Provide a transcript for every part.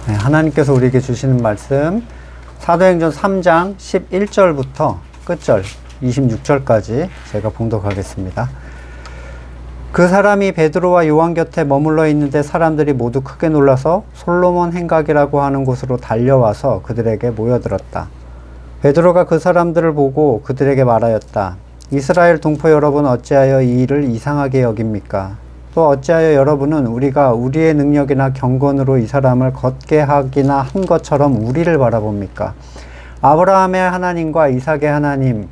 네, 하나님께서 우리에게 주시는 말씀 사도행전 3장 11절부터 끝절 26절까지 제가 봉독하겠습니다. 그 사람이 베드로와 요한 곁에 머물러 있는데 사람들이 모두 크게 놀라서 솔로몬 행각이라고 하는 곳으로 달려와서 그들에게 모여들었다. 베드로가 그 사람들을 보고 그들에게 말하였다. 이스라엘 동포 여러분, 어찌하여 이 일을 이상하게 여깁니까? 또 어찌하여 여러분은 우리가 우리의 능력이나 경건으로 이 사람을 걷게 하기나 한 것처럼 우리를 바라봅니까? 아브라함의 하나님과 이삭의 하나님,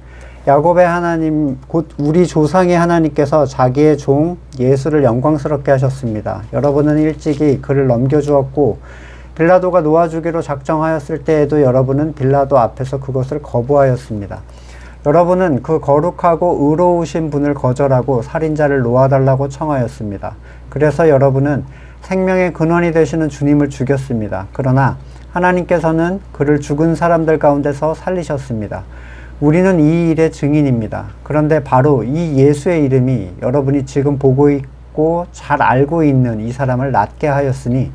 야곱의 하나님, 곧 우리 조상의 하나님께서 자기의 종 예수를 영광스럽게 하셨습니다. 여러분은 일찍이 그를 넘겨주었고 빌라도가 놓아주기로 작정하였을 때에도 여러분은 빌라도 앞에서 그것을 거부하였습니다. 여러분은 그 거룩하고 의로우신 분을 거절하고 살인자를 놓아달라고 청하였습니다. 그래서 여러분은 생명의 근원이 되시는 주님을 죽였습니다. 그러나 하나님께서는 그를 죽은 사람들 가운데서 살리셨습니다. 우리는 이 일의 증인입니다. 그런데 바로 이 예수의 이름이 여러분이 지금 보고 있고 잘 알고 있는 이 사람을 낫게 하였으니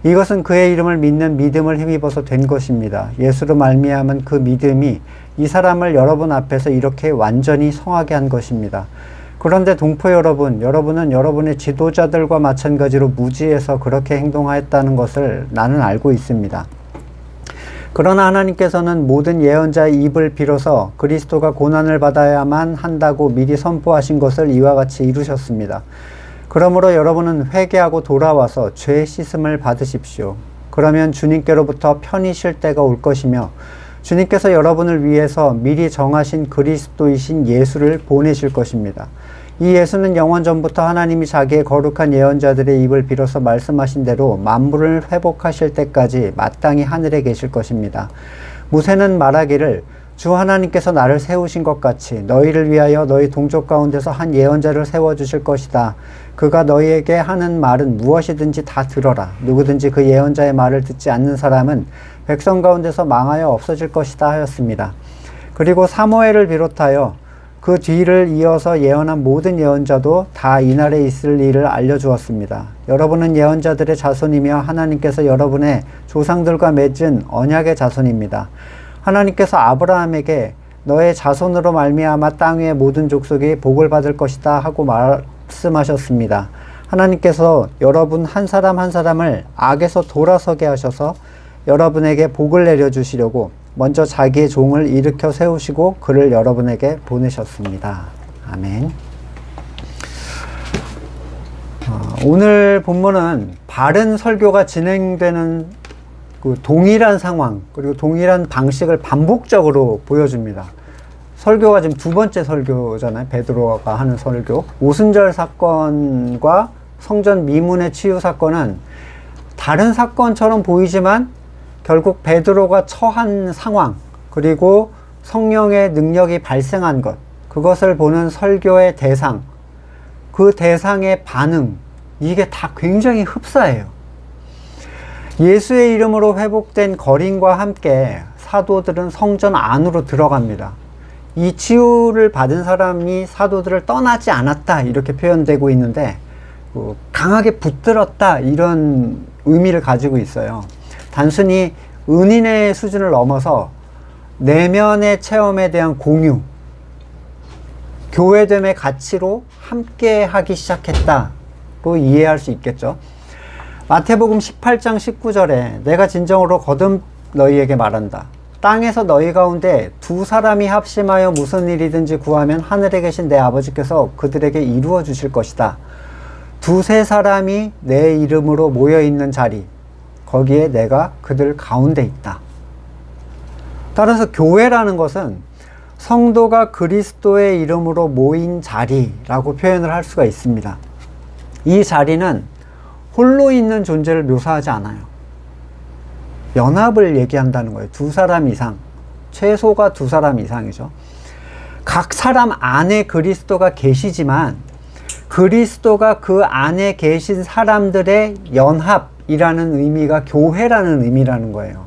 이것은 그의 이름을 믿는 믿음을 힘입어서 된 것입니다. 예수로 말미암은 그 믿음이 이 사람을 여러분 앞에서 이렇게 완전히 성하게 한 것입니다. 그런데 동포 여러분, 여러분은 여러분의 지도자들과 마찬가지로 무지해서 그렇게 행동하였다는 것을 나는 알고 있습니다. 그러나 하나님께서는 모든 예언자의 입을 빌어서 그리스도가 고난을 받아야만 한다고 미리 선포하신 것을 이와 같이 이루셨습니다. 그러므로 여러분은 회개하고 돌아와서 죄 씻음을 받으십시오. 그러면 주님께로부터 편히 쉴 때가 올 것이며 주님께서 여러분을 위해서 미리 정하신 그리스도이신 예수를 보내실 것입니다. 이 예수는 영원 전부터 하나님이 자기의 거룩한 예언자들의 입을 빌어서 말씀하신 대로 만물을 회복하실 때까지 마땅히 하늘에 계실 것입니다. 모세는 말하기를 주 하나님께서 나를 세우신 것 같이 너희를 위하여 너희 동족 가운데서 한 예언자를 세워주실 것이다. 그가 너희에게 하는 말은 무엇이든지 다 들어라. 누구든지 그 예언자의 말을 듣지 않는 사람은 백성 가운데서 망하여 없어질 것이다 하였습니다. 그리고 사무엘을 비롯하여 그 뒤를 이어서 예언한 모든 예언자도 다 이날에 있을 일을 알려주었습니다. 여러분은 예언자들의 자손이며 하나님께서 여러분의 조상들과 맺은 언약의 자손입니다. 하나님께서 아브라함에게 너의 자손으로 말미암아 땅 위의 모든 족속이 복을 받을 것이다 하고 말씀하셨습니다. 하나님께서 여러분 한 사람 한 사람을 악에서 돌아서게 하셔서 여러분에게 복을 내려주시려고 먼저 자기의 종을 일으켜 세우시고 그를 여러분에게 보내셨습니다. 아멘. 오늘 본문은 바른 설교가 진행되는 그 동일한 상황 그리고 동일한 방식을 반복적으로 보여줍니다. 설교가 지금 두 번째 설교잖아요. 베드로가 하는 설교. 오순절 사건과 성전 미문의 치유 사건은 다른 사건처럼 보이지만 결국 베드로가 처한 상황 그리고 성령의 능력이 발생한 것, 그것을 보는 설교의 대상, 그 대상의 반응, 이게 다 굉장히 흡사해요. 예수의 이름으로 회복된 거린과 함께 사도들은 성전 안으로 들어갑니다. 이 치유를 받은 사람이 사도들을 떠나지 않았다 이렇게 표현되고 있는데 강하게 붙들었다 이런 의미를 가지고 있어요. 단순히 은인의 수준을 넘어서 내면의 체험에 대한 공유, 교회됨의 가치로 함께 하기 시작했다로 이해할 수 있겠죠. 마태복음 18장 19절에 내가 진정으로 거듭 너희에게 말한다. 땅에서 너희 가운데 두 사람이 합심하여 무슨 일이든지 구하면 하늘에 계신 내 아버지께서 그들에게 이루어 주실 것이다. 두세 사람이 내 이름으로 모여 있는 자리, 거기에 내가 그들 가운데 있다. 따라서 교회라는 것은 성도가 그리스도의 이름으로 모인 자리라고 표현을 할 수가 있습니다. 이 자리는 홀로 있는 존재를 묘사하지 않아요. 연합을 얘기한다는 거예요. 두 사람 이상, 최소가 두 사람 이상이죠. 각 사람 안에 그리스도가 계시지만 그리스도가 그 안에 계신 사람들의 연합이라는 의미가 교회라는 의미라는 거예요.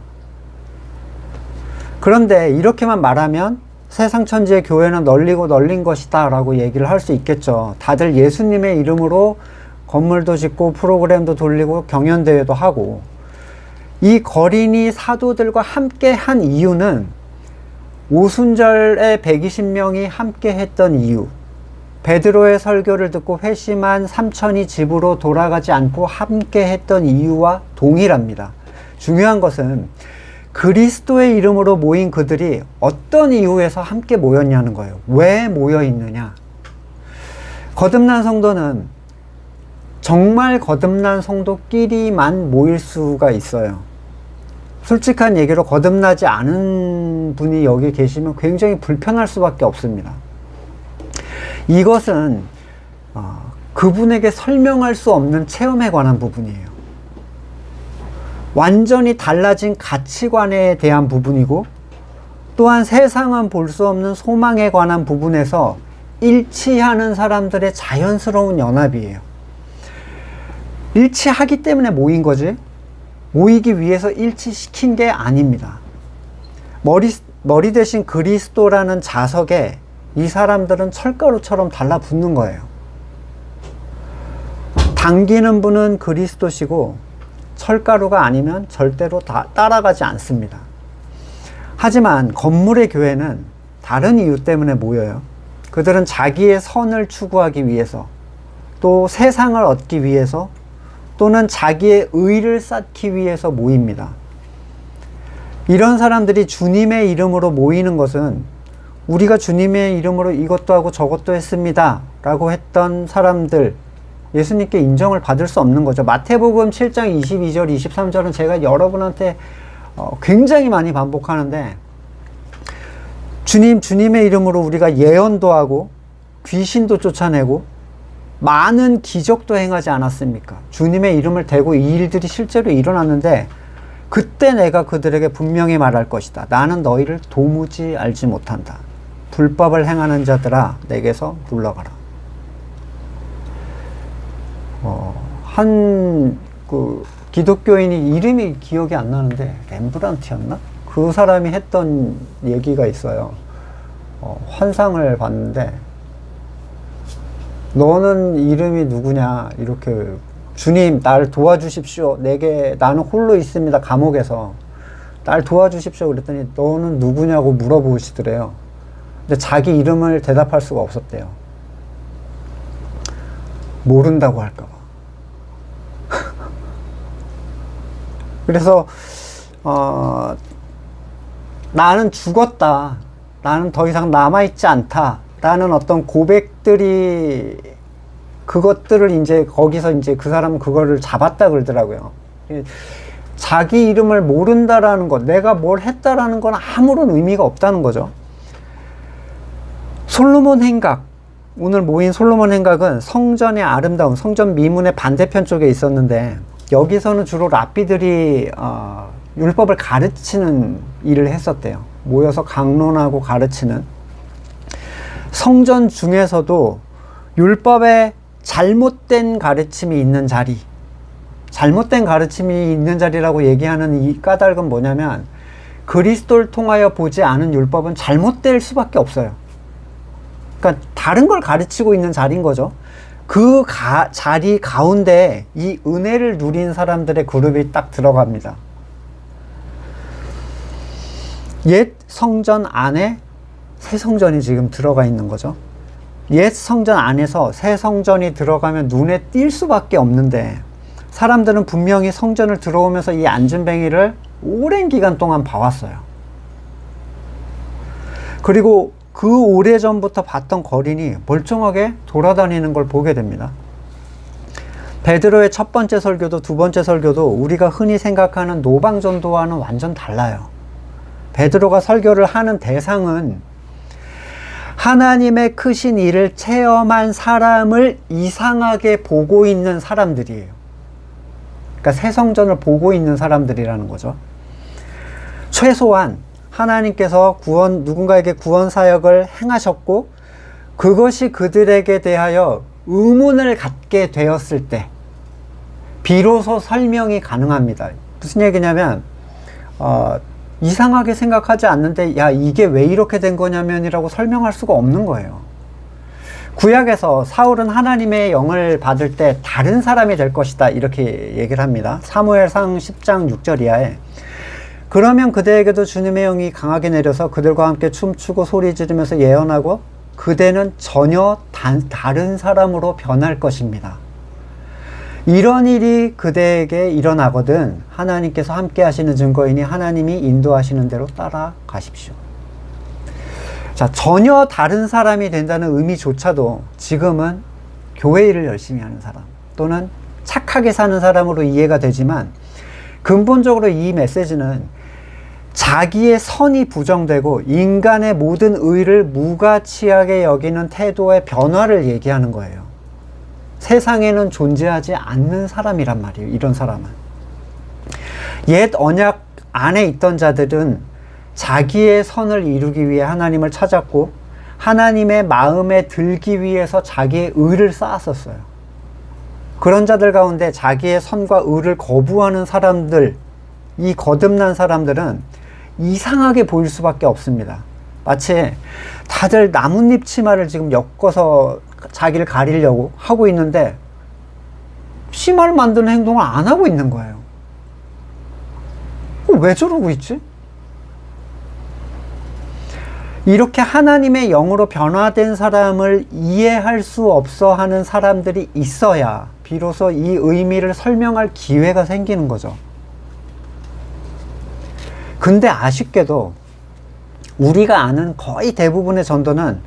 그런데 이렇게만 말하면 세상 천지의 교회는 널리고 널린 것이다 라고 얘기를 할 수 있겠죠. 다들 예수님의 이름으로 건물도 짓고 프로그램도 돌리고 경연대회도 하고, 이 거린이 사도들과 함께 한 이유는 오순절에 120명이 함께 했던 이유, 베드로의 설교를 듣고 회심한 3천이 집으로 돌아가지 않고 함께 했던 이유와 동일합니다. 중요한 것은 그리스도의 이름으로 모인 그들이 어떤 이유에서 함께 모였냐는 거예요. 왜 모여 있느냐? 거듭난 성도는 정말 거듭난 성도끼리만 모일 수가 있어요. 솔직한 얘기로 거듭나지 않은 분이 여기 계시면 굉장히 불편할 수밖에 없습니다. 이것은 그분에게 설명할 수 없는 체험에 관한 부분이에요. 완전히 달라진 가치관에 대한 부분이고, 또한 세상은 볼 수 없는 소망에 관한 부분에서 일치하는 사람들의 자연스러운 연합이에요. 일치하기 때문에 모인 거지, 모이기 위해서 일치시킨 게 아닙니다. 머리 대신 그리스도라는 자석에 이 사람들은 철가루처럼 달라붙는 거예요. 당기는 분은 그리스도시고 철가루가 아니면 절대로 따라가지 않습니다. 하지만 건물의 교회는 다른 이유 때문에 모여요. 그들은 자기의 선을 추구하기 위해서, 또 세상을 얻기 위해서, 또는 자기의 의를 쌓기 위해서 모입니다. 이런 사람들이 주님의 이름으로 모이는 것은 우리가 주님의 이름으로 이것도 하고 저것도 했습니다 라고 했던 사람들, 예수님께 인정을 받을 수 없는 거죠. 마태복음 7장 22절 23절은 제가 여러분한테 굉장히 많이 반복하는데, 주님의 이름으로 우리가 예언도 하고 귀신도 쫓아내고 많은 기적도 행하지 않았습니까? 주님의 이름을 대고 이 일들이 실제로 일어났는데, 그때 내가 그들에게 분명히 말할 것이다. 나는 너희를 도무지 알지 못한다. 불법을 행하는 자들아, 내게서 물러가라. 기독교인이 이름이 기억이 안 나는데 렘브란트였나? 그 사람이 했던 얘기가 있어요. 환상을 봤는데, 너는 이름이 누구냐, 이렇게, 주님 날 도와주십시오, 나는 홀로 있습니다, 감옥에서 날 도와주십시오 그랬더니 너는 누구냐고 물어보시더래요. 근데 자기 이름을 대답할 수가 없었대요. 모른다고 할까봐. 그래서 나는 죽었다, 나는 더 이상 남아있지 않다 라는 어떤 고백들이, 그것들을 이제 거기서 이제 그 사람은 그거를 잡았다 그러더라고요. 자기 이름을 모른다라는 것, 내가 뭘 했다라는 건 아무런 의미가 없다는 거죠. 솔로몬 행각, 오늘 모인 솔로몬 행각은 성전의 아름다운, 성전 미문의 반대편 쪽에 있었는데, 여기서는 주로 랍비들이 율법을 가르치는 일을 했었대요. 모여서 강론하고 가르치는. 성전 중에서도 율법에 잘못된 가르침이 있는 자리, 잘못된 가르침이 있는 자리라고 얘기하는 이 까닭은 뭐냐면, 그리스도를 통하여 보지 않은 율법은 잘못될 수밖에 없어요. 그러니까 다른 걸 가르치고 있는 자리인 거죠. 그 자리 가운데 이 은혜를 누린 사람들의 그룹이 딱 들어갑니다. 옛 성전 안에 새 성전이 지금 들어가 있는 거죠. 옛 성전 안에서 새 성전이 들어가면 눈에 띌 수밖에 없는데, 사람들은 분명히 성전을 들어오면서 이 안진뱅이를 오랜 기간 동안 봐왔어요. 그리고 그 오래전부터 봤던 거린이 멀쩡하게 돌아다니는 걸 보게 됩니다. 베드로의 첫 번째 설교도 두 번째 설교도 우리가 흔히 생각하는 노방전도와는 완전 달라요. 베드로가 설교를 하는 대상은 하나님의 크신 일을 체험한 사람을 이상하게 보고 있는 사람들이에요. 그러니까 새 성전을 보고 있는 사람들이라는 거죠. 최소한 하나님께서 누군가에게 구원 사역을 행하셨고, 그것이 그들에게 대하여 의문을 갖게 되었을 때 비로소 설명이 가능합니다. 무슨 얘기냐면, 이상하게 생각하지 않는데, 야, 이게 왜 이렇게 된 거냐면이라고 설명할 수가 없는 거예요. 구약에서 사울은 하나님의 영을 받을 때 다른 사람이 될 것이다 이렇게 얘기를 합니다. 사무엘상 10장 6절 이하에 그러면 그대에게도 주님의 영이 강하게 내려서 그들과 함께 춤추고 소리 지르면서 예언하고 그대는 전혀 다른 사람으로 변할 것입니다. 이런 일이 그대에게 일어나거든 하나님께서 함께 하시는 증거이니 하나님이 인도하시는 대로 따라가십시오. 자, 전혀 다른 사람이 된다는 의미조차도 지금은 교회 일을 열심히 하는 사람 또는 착하게 사는 사람으로 이해가 되지만 근본적으로 이 메시지는 자기의 선이 부정되고 인간의 모든 의를 무가치하게 여기는 태도의 변화를 얘기하는 거예요. 세상에는 존재하지 않는 사람이란 말이에요. 이런 사람은. 옛 언약 안에 있던 자들은 자기의 선을 이루기 위해 하나님을 찾았고 하나님의 마음에 들기 위해서 자기의 의를 쌓았었어요. 그런 자들 가운데 자기의 선과 의를 거부하는 사람들, 이 거듭난 사람들은 이상하게 보일 수밖에 없습니다. 마치 다들 나뭇잎 치마를 지금 엮어서 자기를 가리려고 하고 있는데 치마를 만드는 행동을 안 하고 있는 거예요. 왜 저러고 있지? 이렇게 하나님의 영으로 변화된 사람을 이해할 수 없어 하는 사람들이 있어야 비로소 이 의미를 설명할 기회가 생기는 거죠. 근데 아쉽게도 우리가 아는 거의 대부분의 전도는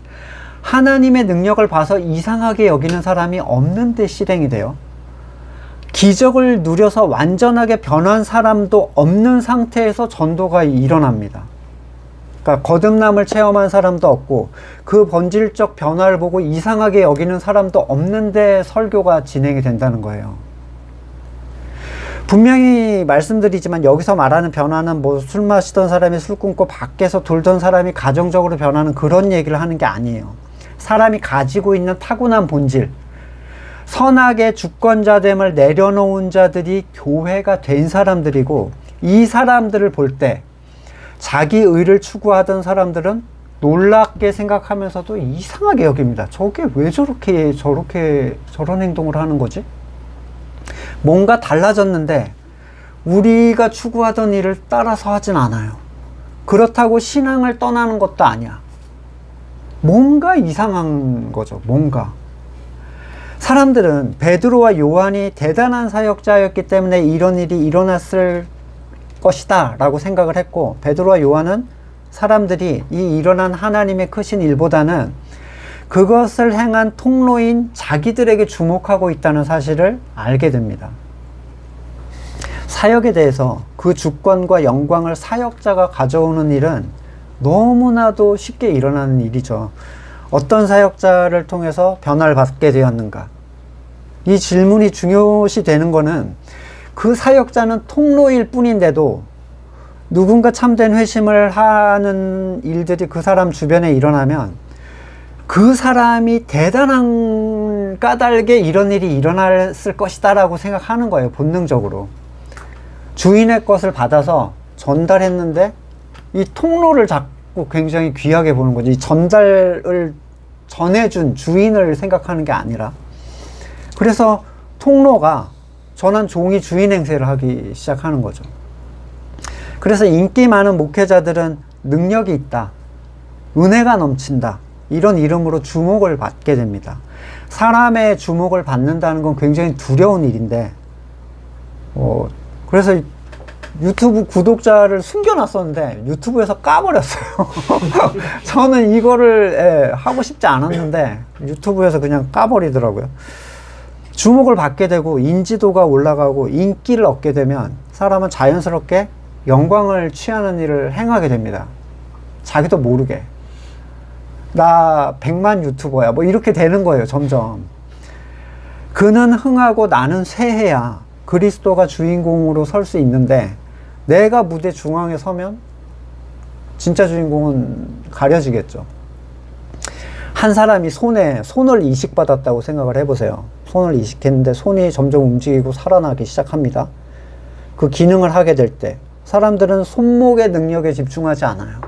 하나님의 능력을 봐서 이상하게 여기는 사람이 없는데 실행이 돼요. 기적을 누려서 완전하게 변한 사람도 없는 상태에서 전도가 일어납니다. 그러니까 거듭남을 체험한 사람도 없고 그 본질적 변화를 보고 이상하게 여기는 사람도 없는데 설교가 진행이 된다는 거예요. 분명히 말씀드리지만 여기서 말하는 변화는 뭐 술 마시던 사람이 술 끊고 밖에서 돌던 사람이 가정적으로 변하는 그런 얘기를 하는 게 아니에요. 사람이 가지고 있는 타고난 본질, 선악의 주권자됨을 내려놓은 자들이 교회가 된 사람들이고 이 사람들을 볼 때 자기 의를 추구하던 사람들은 놀랍게 생각하면서도 이상하게 여깁니다. 저게 왜 저런 행동을 하는 거지? 뭔가 달라졌는데 우리가 추구하던 일을 따라서 하진 않아요. 그렇다고 신앙을 떠나는 것도 아니야. 뭔가 이상한 거죠. 뭔가. 사람들은 베드로와 요한이 대단한 사역자였기 때문에 이런 일이 일어났을 것이다 라고 생각을 했고 베드로와 요한은 사람들이 이 일어난 하나님의 크신 일보다는 그것을 행한 통로인 자기들에게 주목하고 있다는 사실을 알게 됩니다. 사역에 대해서 그 주권과 영광을 사역자가 가져오는 일은 너무나도 쉽게 일어나는 일이죠. 어떤 사역자를 통해서 변화를 받게 되었는가? 이 질문이 중요시 되는 거는 그 사역자는 통로일 뿐인데도 누군가 참된 회심을 하는 일들이 그 사람 주변에 일어나면 그 사람이 대단한 까닭에 이런 일이 일어났을 것이다 라고 생각하는 거예요. 본능적으로. 주인의 것을 받아서 전달했는데 이 통로를 자꾸 굉장히 귀하게 보는 거죠. 이 전달을 전해준 주인을 생각하는 게 아니라. 그래서 통로가 전한 종이 주인 행세를 하기 시작하는 거죠. 그래서 인기 많은 목회자들은 능력이 있다, 은혜가 넘친다, 이런 이름으로 주목을 받게 됩니다. 사람의 주목을 받는다는 건 굉장히 두려운 일인데 그래서 유튜브 구독자를 숨겨놨었는데 유튜브에서 까버렸어요. 저는 이거를 하고 싶지 않았는데 유튜브에서 그냥 까버리더라고요. 주목을 받게 되고 인지도가 올라가고 인기를 얻게 되면 사람은 자연스럽게 영광을 취하는 일을 행하게 됩니다. 자기도 모르게. 나 100만 유튜버야. 뭐 이렇게 되는 거예요. 점점. 그는 흥하고 나는 쇠해야 그리스도가 주인공으로 설 수 있는데 내가 무대 중앙에 서면 진짜 주인공은 가려지겠죠. 한 사람이 손을 이식받았다고 생각을 해보세요. 손을 이식했는데 손이 점점 움직이고 살아나기 시작합니다. 그 기능을 하게 될 때 사람들은 손목의 능력에 집중하지 않아요.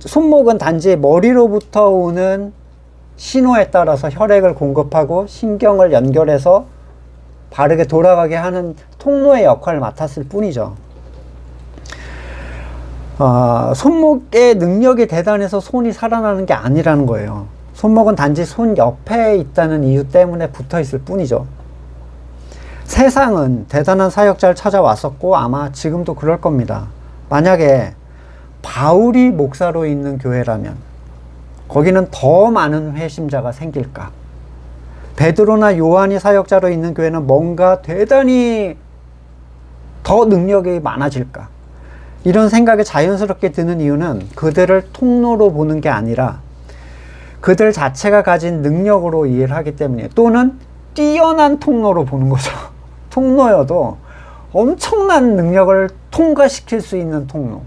손목은 단지 머리로부터 오는 신호에 따라서 혈액을 공급하고 신경을 연결해서 바르게 돌아가게 하는 통로의 역할을 맡았을 뿐이죠. 손목의 능력이 대단해서 손이 살아나는 게 아니라는 거예요. 손목은 단지 손 옆에 있다는 이유 때문에 붙어 있을 뿐이죠. 세상은 대단한 사역자를 찾아왔었고 아마 지금도 그럴 겁니다. 만약에 바울이 목사로 있는 교회라면 거기는 더 많은 회심자가 생길까? 베드로나 요한이 사역자로 있는 교회는 뭔가 대단히 더 능력이 많아질까? 이런 생각이 자연스럽게 드는 이유는 그들을 통로로 보는 게 아니라 그들 자체가 가진 능력으로 이해를 하기 때문이에요. 또는 뛰어난 통로로 보는 거죠. 통로여도 엄청난 능력을 통과시킬 수 있는 통로.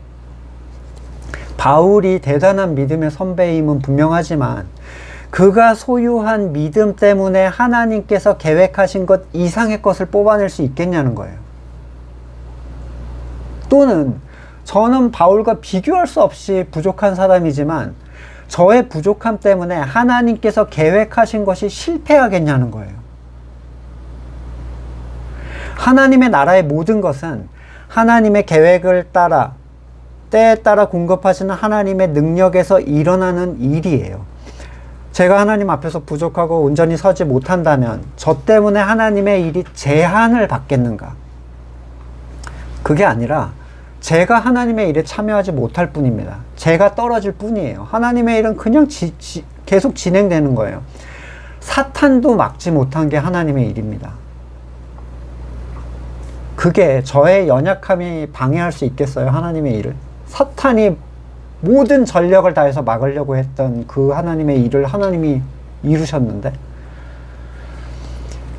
바울이 대단한 믿음의 선배임은 분명하지만 그가 소유한 믿음 때문에 하나님께서 계획하신 것 이상의 것을 뽑아낼 수 있겠냐는 거예요. 또는 저는 바울과 비교할 수 없이 부족한 사람이지만 저의 부족함 때문에 하나님께서 계획하신 것이 실패하겠냐는 거예요. 하나님의 나라의 모든 것은 하나님의 계획을 따라 때에 따라 공급하시는 하나님의 능력에서 일어나는 일이에요. 제가 하나님 앞에서 부족하고 온전히 서지 못한다면 저 때문에 하나님의 일이 제한을 받겠는가? 그게 아니라 제가 하나님의 일에 참여하지 못할 뿐입니다. 제가 떨어질 뿐이에요. 하나님의 일은 그냥 계속 진행되는 거예요. 사탄도 막지 못한 게 하나님의 일입니다. 그게 저의 연약함이 방해할 수 있겠어요? 하나님의 일을? 사탄이 모든 전력을 다해서 막으려고 했던 그 하나님의 일을 하나님이 이루셨는데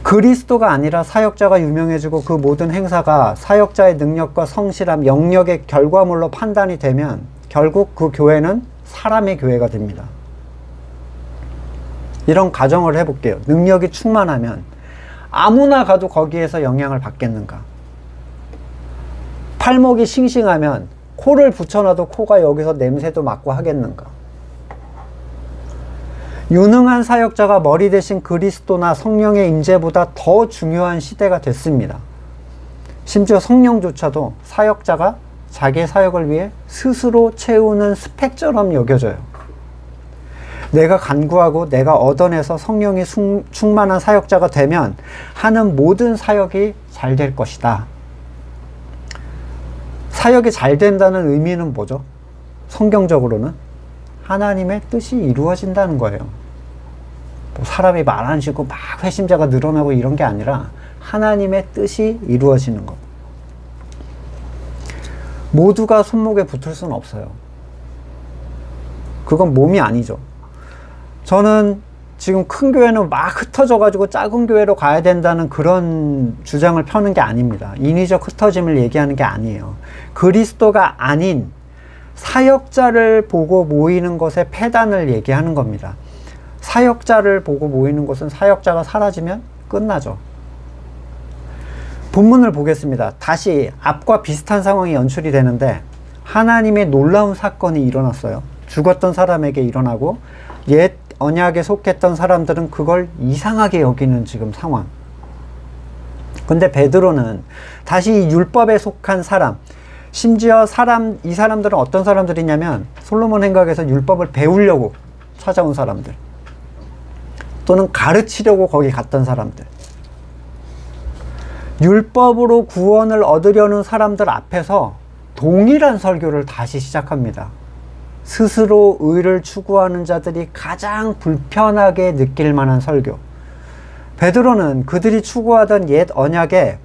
그리스도가 아니라 사역자가 유명해지고 그 모든 행사가 사역자의 능력과 성실함, 영역의 결과물로 판단이 되면 결국 그 교회는 사람의 교회가 됩니다. 이런 가정을 해볼게요. 능력이 충만하면 아무나 가도 거기에서 영향을 받겠는가? 팔목이 싱싱하면 코를 붙여놔도 코가 여기서 냄새도 맡고 하겠는가? 유능한 사역자가 머리 대신 그리스도나 성령의 임재보다 더 중요한 시대가 됐습니다. 심지어 성령조차도 사역자가 자기의 사역을 위해 스스로 채우는 스펙처럼 여겨져요. 내가 간구하고 내가 얻어내서 성령이 충만한 사역자가 되면 하는 모든 사역이 잘 될 것이다. 사역이 잘 된다는 의미는 뭐죠? 성경적으로는 하나님의 뜻이 이루어진다는 거예요. 뭐 사람이 많아지고 막 회심자가 늘어나고 이런 게 아니라 하나님의 뜻이 이루어지는 것. 모두가 손목에 붙을 수는 없어요. 그건 몸이 아니죠. 저는 지금 큰 교회는 막 흩어져 가지고 작은 교회로 가야 된다는 그런 주장을 펴는 게 아닙니다. 인위적 흩어짐을 얘기하는 게 아니에요. 그리스도가 아닌 사역자를 보고 모이는 것의 폐단을 얘기하는 겁니다. 사역자를 보고 모이는 것은 사역자가 사라지면 끝나죠. 본문을 보겠습니다. 다시 앞과 비슷한 상황이 연출이 되는데 하나님의 놀라운 사건이 일어났어요. 죽었던 사람에게 일어나고 옛 언약에 속했던 사람들은 그걸 이상하게 여기는 지금 상황. 근데 베드로는 다시 율법에 속한 사람, 심지어 이 사람들은 어떤 사람들이냐면 솔로몬 행각에서 율법을 배우려고 찾아온 사람들, 또는 가르치려고 거기 갔던 사람들, 율법으로 구원을 얻으려는 사람들 앞에서 동일한 설교를 다시 시작합니다. 스스로 의를 추구하는 자들이 가장 불편하게 느낄 만한 설교. 베드로는 그들이 추구하던 옛 언약에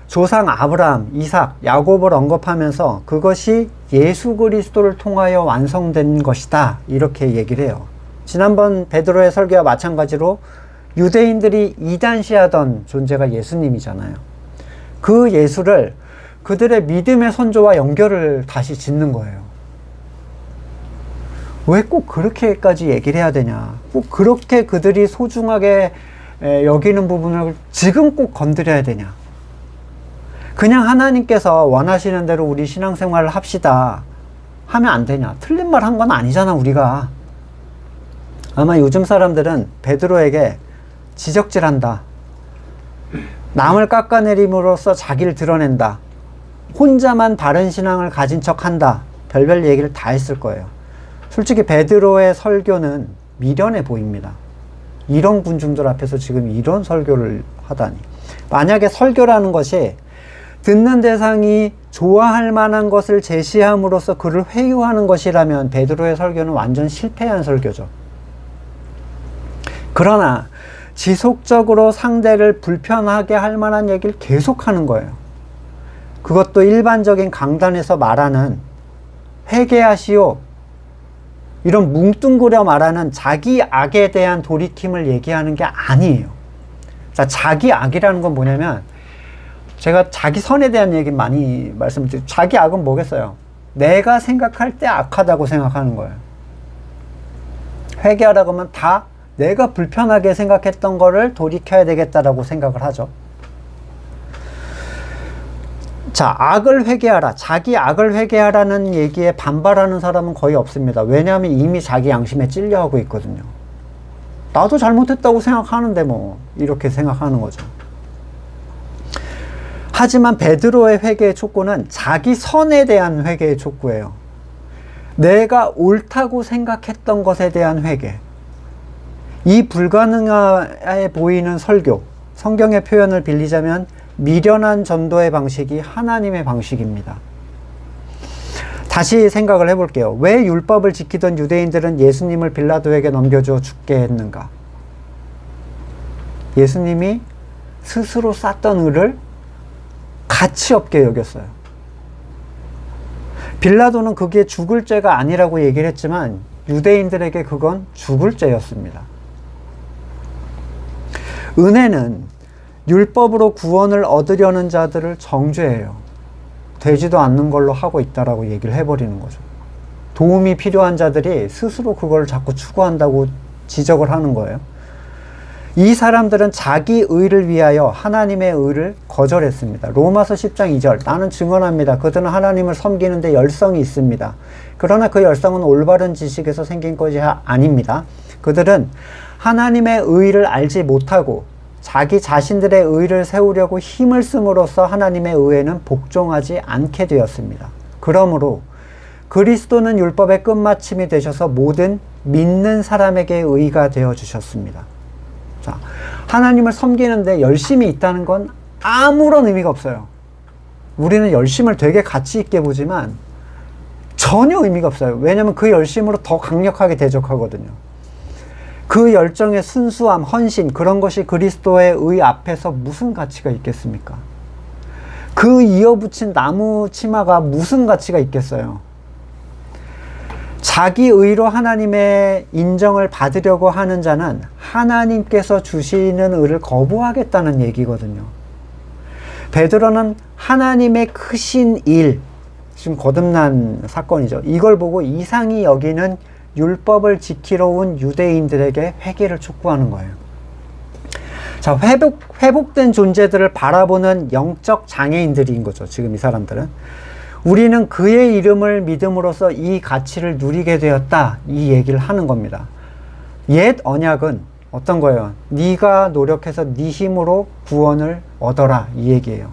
조상 아브라함, 이삭, 야곱을 언급하면서 그것이 예수 그리스도를 통하여 완성된 것이다, 이렇게 얘기를 해요. 지난번 베드로의 설교와 마찬가지로 유대인들이 이단시하던 존재가 예수님이잖아요. 그 예수를 그들의 믿음의 선조와 연결을 다시 짓는 거예요. 왜 꼭 그렇게까지 얘기를 해야 되냐? 꼭 그렇게 그들이 소중하게 여기는 부분을 지금 꼭 건드려야 되냐? 그냥 하나님께서 원하시는 대로 우리 신앙생활을 합시다. 하면 안 되냐? 틀린 말 한 건 아니잖아, 우리가. 아마 요즘 사람들은 베드로에게 지적질한다. 남을 깎아내림으로써 자기를 드러낸다. 혼자만 바른 신앙을 가진 척한다. 별별 얘기를 다 했을 거예요. 솔직히 베드로의 설교는 미련해 보입니다. 이런 군중들 앞에서 지금 이런 설교를 하다니. 만약에 설교라는 것이 듣는 대상이 좋아할 만한 것을 제시함으로써 그를 회유하는 것이라면 베드로의 설교는 완전 실패한 설교죠. 그러나 지속적으로 상대를 불편하게 할 만한 얘기를 계속하는 거예요. 그것도 일반적인 강단에서 말하는 회개하시오, 이런 뭉뚱그려 말하는 자기 악에 대한 돌이킴을 얘기하는 게 아니에요. 자, 자기 악이라는 건 뭐냐면, 제가 자기 선에 대한 얘기 많이 말씀드리죠. 자기 악은 뭐겠어요? 내가 생각할 때 악하다고 생각하는 거예요. 회개하라고 하면 다 내가 불편하게 생각했던 거를 돌이켜야 되겠다라고 생각을 하죠. 자, 악을 회개하라, 자기 악을 회개하라는 얘기에 반발하는 사람은 거의 없습니다. 왜냐하면 이미 자기 양심에 찔려하고 있거든요. 나도 잘못했다고 생각하는데 뭐 이렇게 생각하는 거죠. 하지만 베드로의 회개의 촉구는 자기 선에 대한 회개의 촉구예요. 내가 옳다고 생각했던 것에 대한 회개. 이 불가능해 보이는 설교, 성경의 표현을 빌리자면 미련한 전도의 방식이 하나님의 방식입니다. 다시 생각을 해볼게요. 왜 율법을 지키던 유대인들은 예수님을 빌라도에게 넘겨줘 죽게 했는가? 예수님이 스스로 쌓던 을을 가치 없게 여겼어요. 빌라도는 그게 죽을 죄가 아니라고 얘기를 했지만 유대인들에게 그건 죽을 죄였습니다. 은혜는 율법으로 구원을 얻으려는 자들을 정죄해요. 되지도 않는 걸로 하고 있다라고 얘기를 해버리는 거죠. 도움이 필요한 자들이 스스로 그걸 자꾸 추구한다고 지적을 하는 거예요. 이 사람들은 자기 의를 위하여 하나님의 의를 거절했습니다. 로마서 10장 2절, 나는 증언합니다. 그들은 하나님을 섬기는데 열성이 있습니다. 그러나 그 열성은 올바른 지식에서 생긴 것이 아닙니다. 그들은 하나님의 의를 알지 못하고 자기 자신들의 의를 세우려고 힘을 씀으로써 하나님의 의에는 복종하지 않게 되었습니다. 그러므로 그리스도는 율법의 끝마침이 되셔서 모든 믿는 사람에게 의가 되어 주셨습니다. 자, 하나님을 섬기는데 열심이 있다는 건 아무런 의미가 없어요. 우리는 열심을 되게 가치 있게 보지만 전혀 의미가 없어요. 왜냐하면 그 열심으로 더 강력하게 대적하거든요. 그 열정의 순수함, 헌신, 그런 것이 그리스도의 의 앞에서 무슨 가치가 있겠습니까? 그 이어붙인 나무 치마가 무슨 가치가 있겠어요? 자기 의로 하나님의 인정을 받으려고 하는 자는 하나님께서 주시는 의를 거부하겠다는 얘기거든요. 베드로는 하나님의 크신 일, 지금 거듭난 사건이죠. 이걸 보고 이상히 여기는 율법을 지키러 온 유대인들에게 회개를 촉구하는 거예요. 자, 회복된 존재들을 바라보는 영적 장애인들인 거죠. 지금 이 사람들은. 우리는 그의 이름을 믿음으로써 이 가치를 누리게 되었다. 이 얘기를 하는 겁니다. 옛 언약은 어떤 거예요? 네가 노력해서 네 힘으로 구원을 얻어라. 이 얘기예요.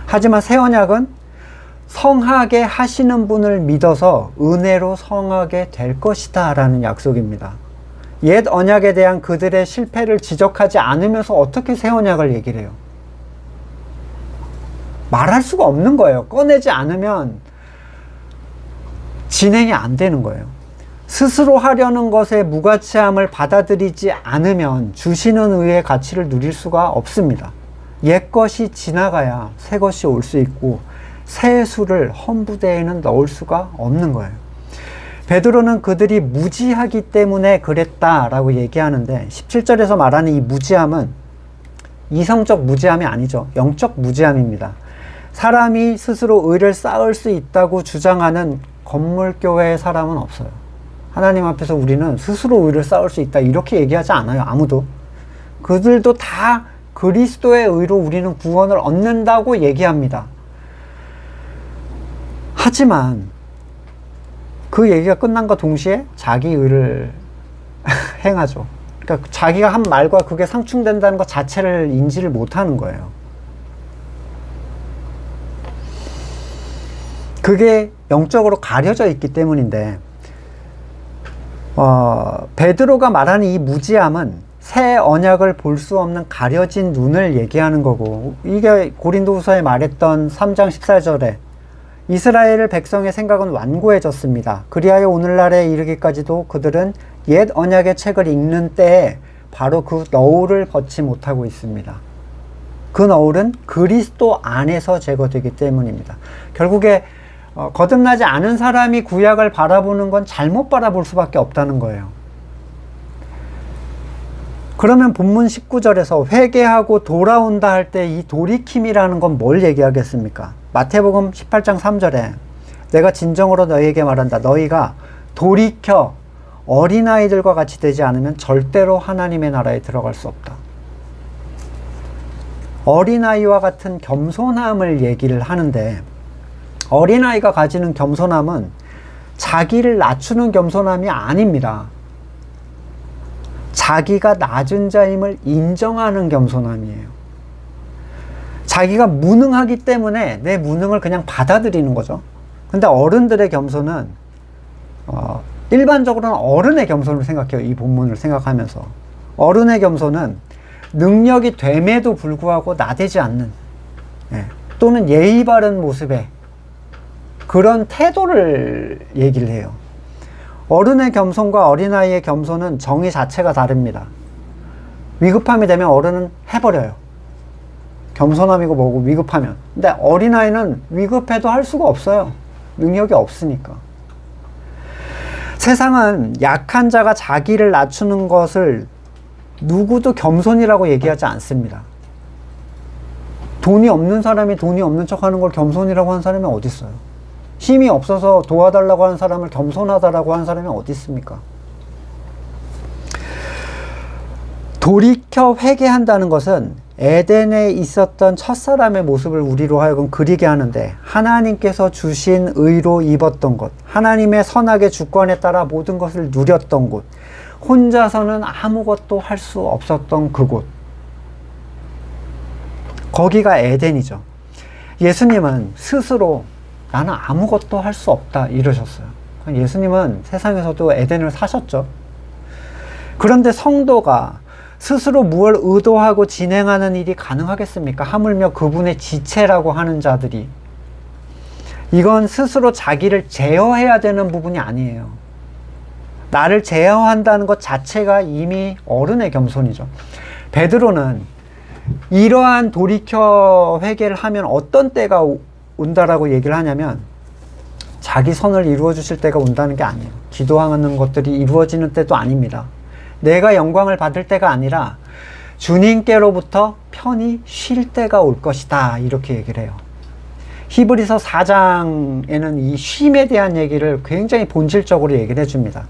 하지만 새 언약은 성하게 하시는 분을 믿어서 은혜로 성하게 될 것이다 라는 약속입니다. 옛 언약에 대한 그들의 실패를 지적하지 않으면서 어떻게 새 언약을 얘기를 해요? 말할 수가 없는 거예요. 꺼내지 않으면 진행이 안 되는 거예요. 스스로 하려는 것의 무가치함을 받아들이지 않으면 주시는 의의 가치를 누릴 수가 없습니다. 옛 것이 지나가야 새 것이 올 수 있고 새 수를 헌부대에는 넣을 수가 없는 거예요. 베드로는 그들이 무지하기 때문에 그랬다라고 얘기하는데 17절에서 말하는 이 무지함은 이성적 무지함이 아니죠. 영적 무지함입니다. 사람이 스스로 의를 쌓을 수 있다고 주장하는 건물교회의 사람은 없어요. 하나님 앞에서 우리는 스스로 의를 쌓을 수 있다 이렇게 얘기하지 않아요. 아무도. 그들도 다 그리스도의 의로 우리는 구원을 얻는다고 얘기합니다. 하지만 그 얘기가 끝난과 동시에 자기 의를 행하죠. 그러니까 자기가 한 말과 그게 상충된다는 것 자체를 인지를 못하는 거예요. 그게 영적으로 가려져 있기 때문인데, 베드로가 말하는 이 무지함은 새 언약을 볼 수 없는 가려진 눈을 얘기하는 거고, 이게 고린도후서에 말했던 3장 14절에 이스라엘 백성의 생각은 완고해졌습니다. 그리하여 오늘날에 이르기까지도 그들은 옛 언약의 책을 읽는 때에 바로 그 너울을 벗지 못하고 있습니다. 그 너울은 그리스도 안에서 제거되기 때문입니다. 결국에 거듭나지 않은 사람이 구약을 바라보는 건 잘못 바라볼 수밖에 없다는 거예요. 그러면 본문 19절에서 회개하고 돌아온다 할 때 이 돌이킴이라는 건 뭘 얘기하겠습니까? 마태복음 18장 3절에 내가 진정으로 너희에게 말한다. 너희가 돌이켜 어린아이들과 같이 되지 않으면 절대로 하나님의 나라에 들어갈 수 없다. 어린아이와 같은 겸손함을 얘기를 하는데, 어린아이가 가지는 겸손함은 자기를 낮추는 겸손함이 아닙니다. 자기가 낮은 자임을 인정하는 겸손함이에요. 자기가 무능하기 때문에 내 무능을 그냥 받아들이는 거죠. 근데 어른들의 겸손은 일반적으로는 어른의 겸손을 생각해요. 이 본문을 생각하면서 어른의 겸손은 능력이 됨에도 불구하고 나대지 않는, 또는 예의 바른 모습의 그런 태도를 얘기를 해요. 어른의 겸손과 어린아이의 겸손은 정의 자체가 다릅니다. 위급함이 되면 어른은 해버려요. 겸손함이고 뭐고 위급하면. 근데 어린아이는 위급해도 할 수가 없어요. 능력이 없으니까. 세상은 약한 자가 자기를 낮추는 것을 누구도 겸손이라고 얘기하지 않습니다. 돈이 없는 사람이 돈이 없는 척 하는 걸 겸손이라고 하는 사람이 어디 있어요? 힘이 없어서 도와달라고 하는 사람을 겸손하다라고 하는 사람이 어디 있습니까? 돌이켜 회개한다는 것은 에덴에 있었던 첫사람의 모습을 우리로 하여금 그리게 하는데, 하나님께서 주신 의로 입었던 곳, 하나님의 선악의 주권에 따라 모든 것을 누렸던 곳, 혼자서는 아무것도 할 수 없었던 그곳, 거기가 에덴이죠. 예수님은 스스로 나는 아무것도 할 수 없다 이러셨어요. 예수님은 세상에서도 에덴을 사셨죠. 그런데 성도가 스스로 무엇을 의도하고 진행하는 일이 가능하겠습니까? 하물며 그분의 지체라고 하는 자들이. 이건 스스로 자기를 제어해야 되는 부분이 아니에요. 나를 제어한다는 것 자체가 이미 어른의 겸손이죠. 베드로는 이러한 돌이켜 회개를 하면 어떤 때가 온다라고 얘기를 하냐면, 자기 선을 이루어 주실 때가 온다는 게 아니에요. 기도하는 것들이 이루어지는 때도 아닙니다. 내가 영광을 받을 때가 아니라 주님께로부터 편히 쉴 때가 올 것이다, 이렇게 얘기를 해요. 히브리서 4장에는 이 쉼에 대한 얘기를 굉장히 본질적으로 얘기를 해줍니다.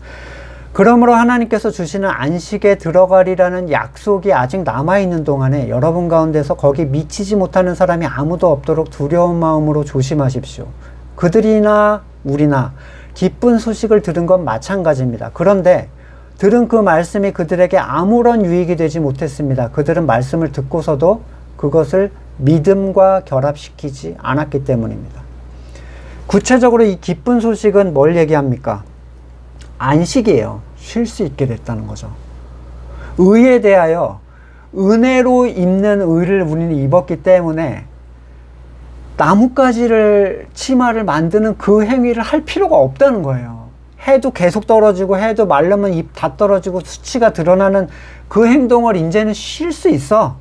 그러므로 하나님께서 주시는 안식에 들어가리라는 약속이 아직 남아있는 동안에 여러분 가운데서 거기 미치지 못하는 사람이 아무도 없도록 두려운 마음으로 조심하십시오. 그들이나 우리나 기쁜 소식을 들은 건 마찬가지입니다. 그런데 들은 그 말씀이 그들에게 아무런 유익이 되지 못했습니다. 그들은 말씀을 듣고서도 그것을 믿음과 결합시키지 않았기 때문입니다. 구체적으로 이 기쁜 소식은 뭘 얘기합니까? 안식이에요. 쉴 수 있게 됐다는 거죠. 의에 대하여 은혜로 입는 의를 우리는 입었기 때문에 나뭇가지를 치마를 만드는 그 행위를 할 필요가 없다는 거예요. 해도 계속 떨어지고 해도 마르면 잎 다 떨어지고 수치가 드러나는 그 행동을 이제는 쉴 수 있어.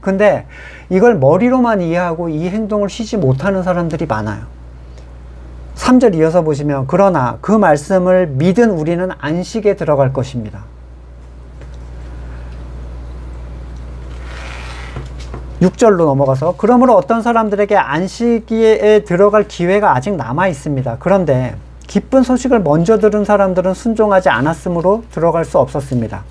근데 이걸 머리로만 이해하고 이 행동을 쉬지 못하는 사람들이 많아요. 3절 이어서 보시면, 그러나 그 말씀을 믿은 우리는 안식에 들어갈 것입니다. 6절로 넘어가서, 그러므로 어떤 사람들에게 안식에 들어갈 기회가 아직 남아 있습니다. 그런데 기쁜 소식을 먼저 들은 사람들은 순종하지 않았으므로 들어갈 수 없었습니다.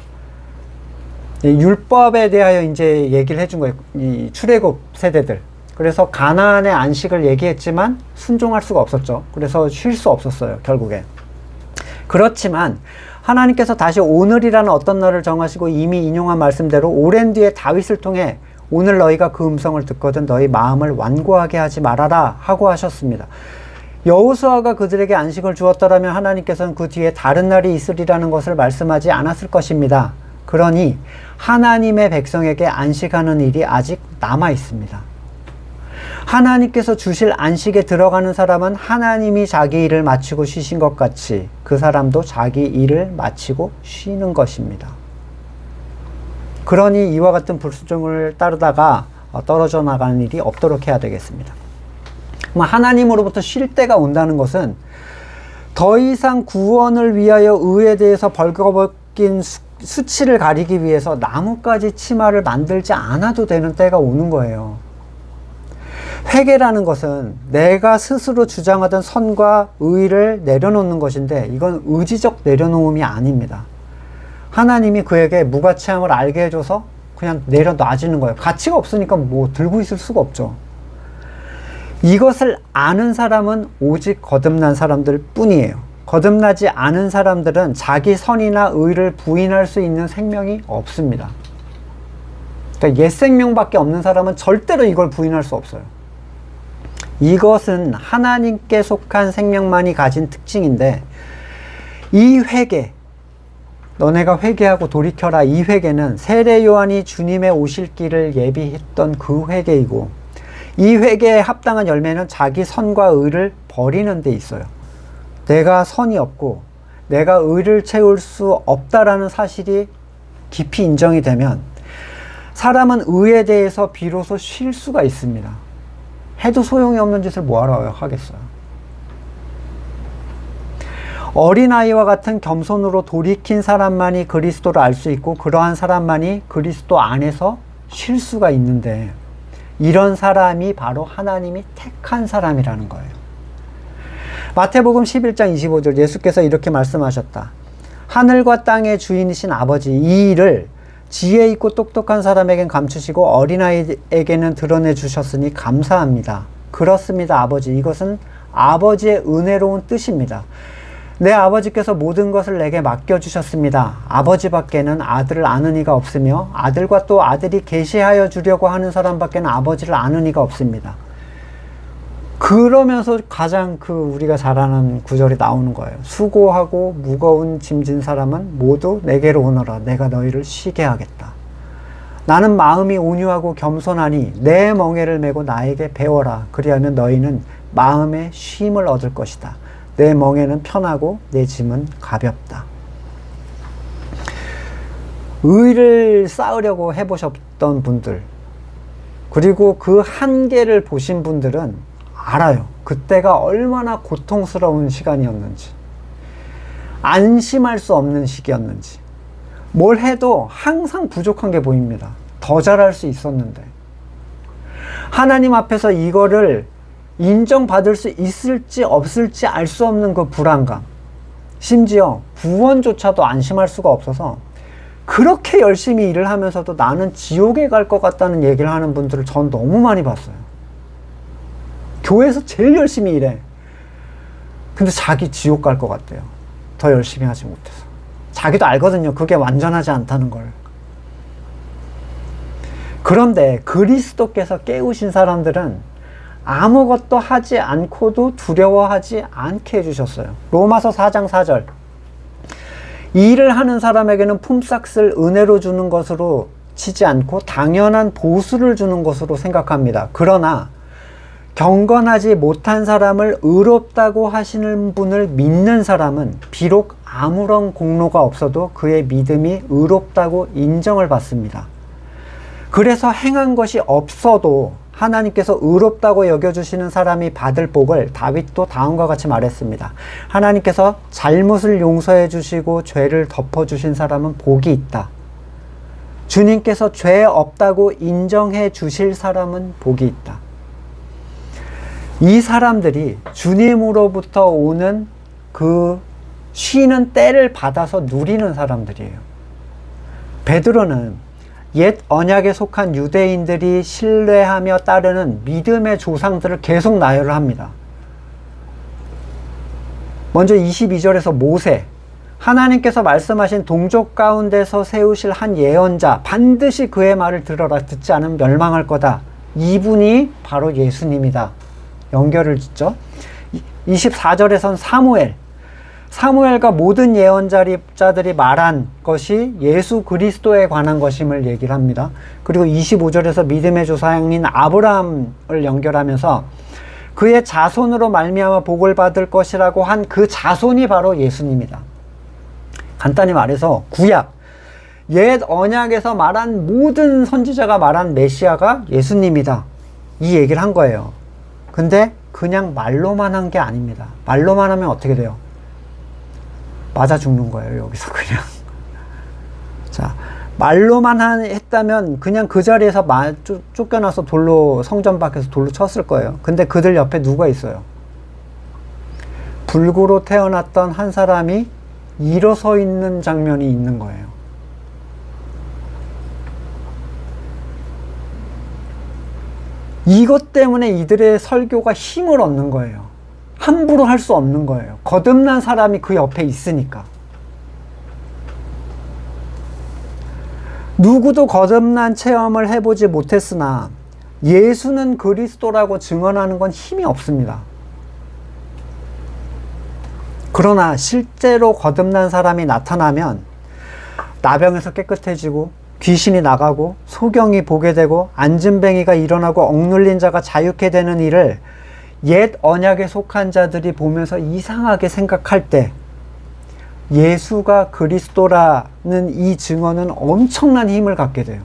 율법에 대하여 이제 얘기를 해준 거예요. 이 출애굽 세대들. 그래서 가나안의 안식을 얘기했지만 순종할 수가 없었죠. 그래서 쉴 수 없었어요, 결국에. 그렇지만 하나님께서 다시 오늘이라는 어떤 날을 정하시고 이미 인용한 말씀대로 오랜 뒤에 다윗을 통해 오늘 너희가 그 음성을 듣거든 너희 마음을 완고하게 하지 말아라 하고 하셨습니다. 여호수아가 그들에게 안식을 주었더라면 하나님께서는 그 뒤에 다른 날이 있으리라는 것을 말씀하지 않았을 것입니다. 그러니 하나님의 백성에게 안식하는 일이 아직 남아 있습니다. 하나님께서 주실 안식에 들어가는 사람은 하나님이 자기 일을 마치고 쉬신 것 같이 그 사람도 자기 일을 마치고 쉬는 것입니다. 그러니 이와 같은 불순종을 따르다가 떨어져 나가는 일이 없도록 해야 되겠습니다. 하나님으로부터 쉴 때가 온다는 것은 더 이상 구원을 위하여 의에 대해서 벌거벗긴 수치를 가리기 위해서 나뭇가지 치마를 만들지 않아도 되는 때가 오는 거예요. 회개라는 것은 내가 스스로 주장하던 선과 의를 내려놓는 것인데 이건 의지적 내려놓음이 아닙니다. 하나님이 그에게 무가치함을 알게 해줘서 그냥 내려놔지는 거예요. 가치가 없으니까 뭐 들고 있을 수가 없죠. 이것을 아는 사람은 오직 거듭난 사람들 뿐이에요. 거듭나지 않은 사람들은 자기 선이나 의를 부인할 수 있는 생명이 없습니다. 그러니까 옛 생명밖에 없는 사람은 절대로 이걸 부인할 수 없어요. 이것은 하나님께 속한 생명만이 가진 특징인데 이 회개, 너네가 회개하고 돌이켜라, 이 회개는 세례 요한이 주님의 오실 길을 예비했던 그 회개이고 이 회개에 합당한 열매는 자기 선과 의를 버리는 데 있어요. 내가 선이 없고 내가 의를 채울 수 없다라는 사실이 깊이 인정이 되면 사람은 의에 대해서 비로소 쉴 수가 있습니다. 해도 소용이 없는 짓을 뭐하러 하겠어요. 어린아이와 같은 겸손으로 돌이킨 사람만이 그리스도를 알 수 있고 그러한 사람만이 그리스도 안에서 쉴 수가 있는데 이런 사람이 바로 하나님이 택한 사람이라는 거예요. 마태복음 11장 25절 예수께서 이렇게 말씀하셨다. 하늘과 땅의 주인이신 아버지 이 일을 지혜 있고 똑똑한 사람에겐 감추시고 어린아이에게는 드러내 주셨으니 감사합니다. 그렇습니다, 아버지. 이것은 아버지의 은혜로운 뜻입니다. 내 아버지께서 모든 것을 내게 맡겨주셨습니다. 아버지밖에는 아들을 아는 이가 없으며 아들과 또 아들이 계시하여 주려고 하는 사람밖에는 아버지를 아는 이가 없습니다. 그러면서 가장 우리가 잘 아는 구절이 나오는 거예요. 수고하고 무거운 짐진 사람은 모두 내게로 오너라. 내가 너희를 쉬게 하겠다. 나는 마음이 온유하고 겸손하니 내 멍에를 메고 나에게 배워라. 그리하면 너희는 마음의 쉼을 얻을 것이다. 내 멍에는 편하고 내 짐은 가볍다. 의를 쌓으려고 해보셨던 분들 그리고 그 한계를 보신 분들은 알아요. 그때가 얼마나 고통스러운 시간이었는지, 안심할 수 없는 시기였는지, 뭘 해도 항상 부족한 게 보입니다. 더 잘할 수 있었는데 하나님 앞에서 이거를 인정받을 수 있을지 없을지 알 수 없는 그 불안감, 심지어 구원조차도 안심할 수가 없어서 그렇게 열심히 일을 하면서도 나는 지옥에 갈 것 같다는 얘기를 하는 분들을 전 너무 많이 봤어요. 교회에서 제일 열심히 일해. 근데 자기 지옥 갈 것 같대요. 더 열심히 하지 못해서. 자기도 알거든요. 그게 완전하지 않다는 걸. 그런데 그리스도께서 깨우신 사람들은 아무것도 하지 않고도 두려워하지 않게 해주셨어요. 로마서 4장 4절. 일을 하는 사람에게는 품삯을 은혜로 주는 것으로 치지 않고 당연한 보수를 주는 것으로 생각합니다. 그러나 경건하지 못한 사람을 의롭다고 하시는 분을 믿는 사람은 비록 아무런 공로가 없어도 그의 믿음이 의롭다고 인정을 받습니다. 그래서 행한 것이 없어도 하나님께서 의롭다고 여겨주시는 사람이 받을 복을 다윗도 다음과 같이 말했습니다. 하나님께서 잘못을 용서해 주시고 죄를 덮어주신 사람은 복이 있다. 주님께서 죄 없다고 인정해 주실 사람은 복이 있다. 이 사람들이 주님으로부터 오는 그 쉬는 때를 받아서 누리는 사람들이에요. 베드로는 옛 언약에 속한 유대인들이 신뢰하며 따르는 믿음의 조상들을 계속 나열을 합니다. 먼저 22절에서 모세, 하나님께서 말씀하신 동족 가운데서 세우실 한 예언자, 반드시 그의 말을 들어라. 듣지 않으면 멸망할 거다. 이분이 바로 예수님이다. 연결을 짓죠. 24절에선 사무엘과 모든 예언자들이 말한 것이 예수 그리스도에 관한 것임을 얘기를 합니다. 그리고 25절에서 믿음의 조상인 아브라함을 연결하면서 그의 자손으로 말미암아 복을 받을 것이라고 한 그 자손이 바로 예수님이다. 간단히 말해서 구약, 옛 언약에서 말한 모든 선지자가 말한 메시아가 예수님이다. 이 얘기를 한 거예요. 근데 그냥 말로만 한 게 아닙니다. 말로만 하면 어떻게 돼요? 맞아 죽는 거예요, 여기서 그냥. 자, 말로만 했다면 그냥 그 자리에서 쫓겨나서 성전 밖에서 돌로 쳤을 거예요. 근데 그들 옆에 누가 있어요? 불구로 태어났던 한 사람이 일어서 있는 장면이 있는 거예요. 이것 때문에 이들의 설교가 힘을 얻는 거예요. 함부로 할 수 없는 거예요. 거듭난 사람이 그 옆에 있으니까. 누구도 거듭난 체험을 해보지 못했으나 예수는 그리스도라고 증언하는 건 힘이 없습니다. 그러나 실제로 거듭난 사람이 나타나면 나병에서 깨끗해지고 귀신이 나가고 소경이 보게 되고 안진뱅이가 일어나고 억눌린 자가 자유케 되는 일을 옛 언약에 속한 자들이 보면서 이상하게 생각할 때 예수가 그리스도라는 이 증언은 엄청난 힘을 갖게 돼요.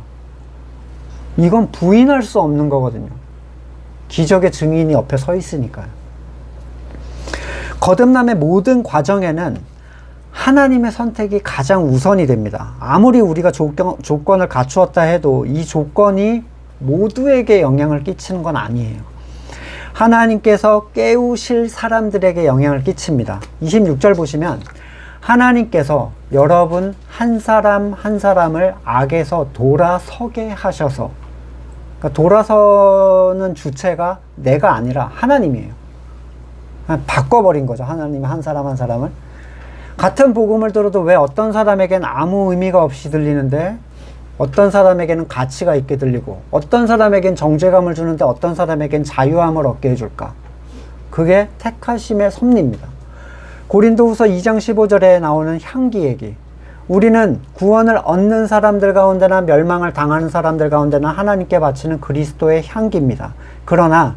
이건 부인할 수 없는 거거든요. 기적의 증인이 옆에 서 있으니까요. 거듭남의 모든 과정에는 하나님의 선택이 가장 우선이 됩니다. 아무리 우리가 조건을 갖추었다 해도 이 조건이 모두에게 영향을 끼치는 건 아니에요. 하나님께서 깨우실 사람들에게 영향을 끼칩니다. 26절 보시면 하나님께서 여러분 한 사람 한 사람을 악에서 돌아서게 하셔서, 그러니까 돌아서는 주체가 내가 아니라 하나님이에요. 바꿔버린 거죠. 하나님 한 사람 한 사람을. 같은 복음을 들어도 왜 어떤 사람에겐 아무 의미가 없이 들리는데 어떤 사람에게는 가치가 있게 들리고 어떤 사람에겐 정죄감을 주는데 어떤 사람에겐 자유함을 얻게 해줄까? 그게 택하심의 섭리입니다. 고린도후서 2장 15절에 나오는 향기 얘기. 우리는 구원을 얻는 사람들 가운데나 멸망을 당하는 사람들 가운데나 하나님께 바치는 그리스도의 향기입니다. 그러나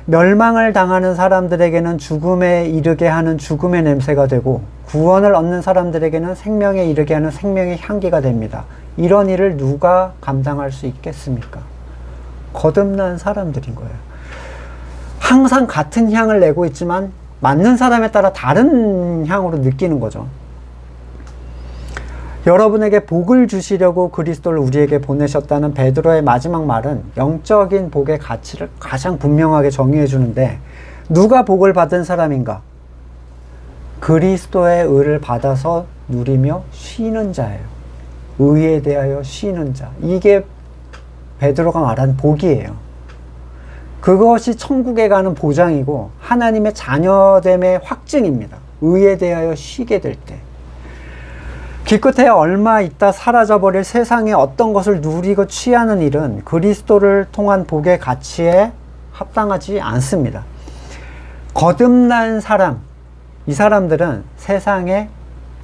멸망을 당하는 사람들에게는 죽음에 이르게 하는 죽음의 냄새가 되고 구원을 얻는 사람들에게는 생명에 이르게 하는 생명의 향기가 됩니다. 이런 일을 누가 감당할 수 있겠습니까? 거듭난 사람들인 거예요. 항상 같은 향을 내고 있지만 맞는 사람에 따라 다른 향으로 느끼는 거죠. 여러분에게 복을 주시려고 그리스도를 우리에게 보내셨다는 베드로의 마지막 말은 영적인 복의 가치를 가장 분명하게 정의해 주는데, 누가 복을 받은 사람인가? 그리스도의 의를 받아서 누리며 쉬는 자예요. 의에 대하여 쉬는 자. 이게 베드로가 말한 복이에요. 그것이 천국에 가는 보장이고 하나님의 자녀됨의 확증입니다. 의에 대하여 쉬게 될 때. 기껏해 얼마 있다 사라져버릴 세상의 어떤 것을 누리고 취하는 일은 그리스도를 통한 복의 가치에 합당하지 않습니다. 거듭난 사람, 이 사람들은 세상에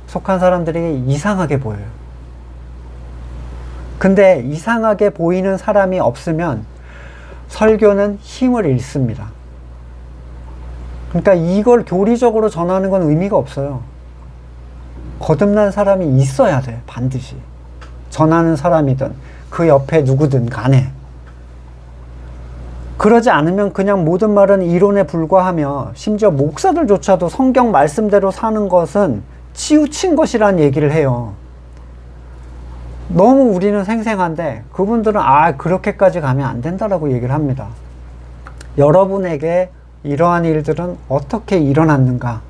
속한 사람들에게 이상하게 보여요. 근데 이상하게 보이는 사람이 없으면 설교는 힘을 잃습니다. 그러니까 이걸 교리적으로 전하는 건 의미가 없어요. 거듭난 사람이 있어야 돼, 반드시. 전하는 사람이든 그 옆에 누구든 간에. 그러지 않으면 그냥 모든 말은 이론에 불과하며 심지어 목사들조차도 성경 말씀대로 사는 것은 치우친 것이란 얘기를 해요. 너무 우리는 생생한데 그분들은 그렇게까지 가면 안 된다라고 얘기를 합니다. 여러분에게 이러한 일들은 어떻게 일어났는가?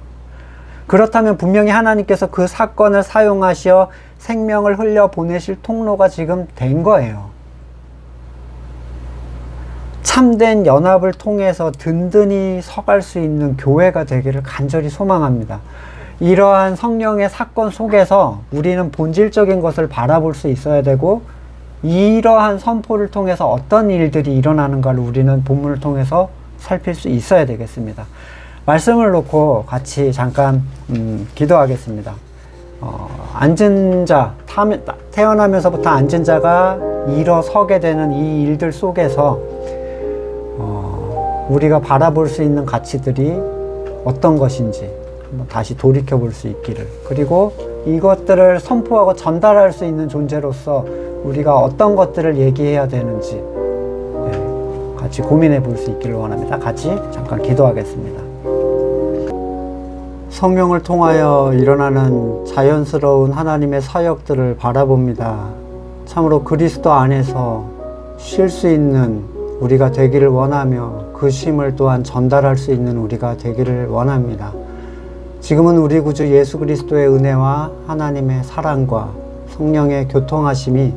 그렇다면 분명히 하나님께서 그 사건을 사용하시어 생명을 흘려보내실 통로가 지금 된 거예요. 참된 연합을 통해서 든든히 서갈 수 있는 교회가 되기를 간절히 소망합니다. 이러한 성령의 사건 속에서 우리는 본질적인 것을 바라볼 수 있어야 되고, 이러한 선포를 통해서 어떤 일들이 일어나는가를 우리는 본문을 통해서 살필 수 있어야 되겠습니다. 말씀을 놓고 같이 잠깐 기도하겠습니다. 앉은 자, 태어나면서부터 앉은 자가 일어서게 되는 이 일들 속에서 우리가 바라볼 수 있는 가치들이 어떤 것인지 한번 다시 돌이켜 볼 수 있기를, 그리고 이것들을 선포하고 전달할 수 있는 존재로서 우리가 어떤 것들을 얘기해야 되는지 같이 고민해 볼 수 있기를 원합니다. 같이 잠깐 기도하겠습니다. 성령을 통하여 일어나는 자연스러운 하나님의 사역들을 바라봅니다. 참으로 그리스도 안에서 쉴 수 있는 우리가 되기를 원하며, 그 쉼을 또한 전달할 수 있는 우리가 되기를 원합니다. 지금은 우리 구주 예수 그리스도의 은혜와 하나님의 사랑과 성령의 교통하심이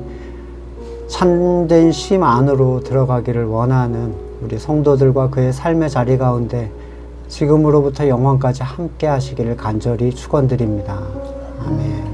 참된 쉼 안으로 들어가기를 원하는 우리 성도들과 그의 삶의 자리 가운데 지금으로부터 영원까지 함께 하시기를 간절히 축원드립니다. 아멘.